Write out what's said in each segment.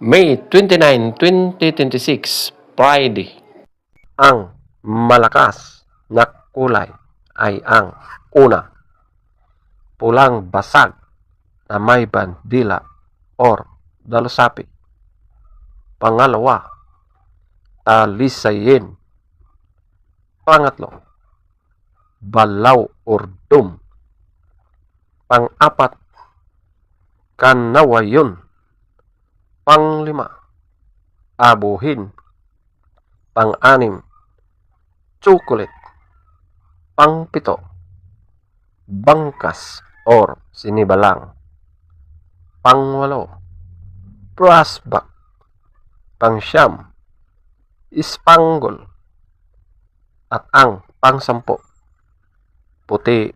May 29, 2026, Friday. Ang malakas na kulay ay ang una, pulang basag na may bandila or dalusapi. Pangalawa, talisayin. Pangatlo, balaw or dum. Pang-apat, kanawayon. Panglima, abuhin. Pang-anim, chocolate. Pang-pito, bangkas or sinibalang. Pang-walo, brassback. Pang-siyam, ispanggol. At ang pang-sampo, puti.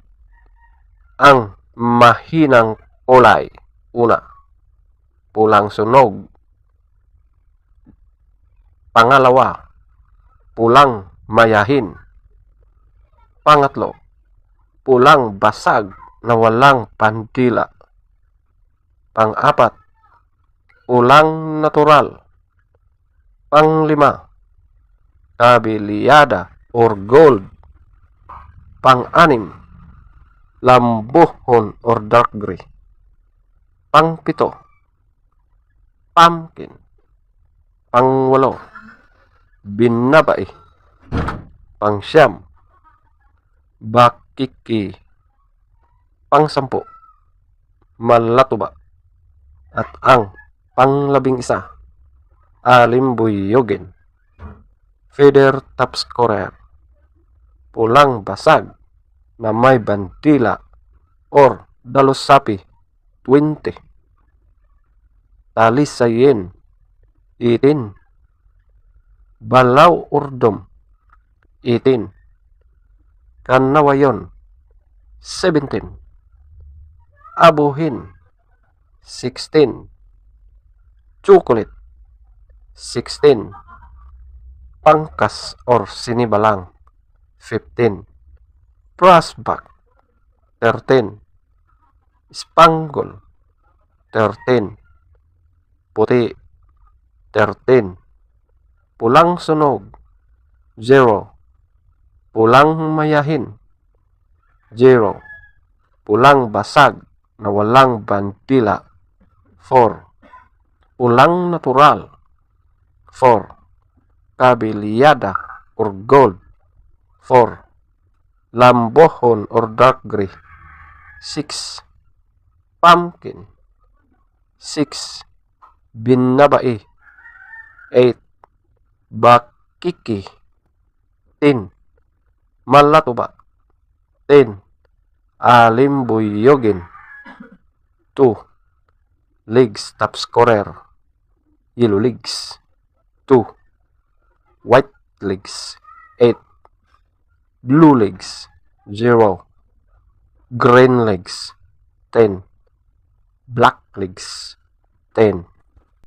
Ang mahinang kulay, una, pulang sunog. Pangalawa, pulang mayahin. Pangatlo, pulang basag na walang pandila. Pang-apat, pulang natural. Panglima, kabiliyada or gold. Pang-anim, lambuhon or dark gray. Pang-pito, pumpkin. Pang-walo, binabay. Pang-siyam, bakiki. Pang-sampu, malatuba. At ang pang-labing-isa, alimbuyogin. Feather top scorer, pulang basag na may bandila or dalusapi, 20. Talisayin, 18. Balaw urdom, 18. Kanawayon, 17. Abuhin, 16. Chocolate, 16. Pangkas or sinibalang, 15. Brassback, 13. Spangle, 13. Puti, 13. Pulang sunog, 0. Pulang mayahin, 0. Pulang basag na walang bandila, 4. Pulang natural, 4. Kabiliyada or gold, 4. Lambohon or dark gray, 6. Pumpkin, 6. Binabai, 8. Bakiki, 10. Malatuba, 10. Alimbuyogin, 2. Legs top scorer, yellow legs, 2. White legs, 8. Blue legs, 0. Green legs, 10. Black legs, 10.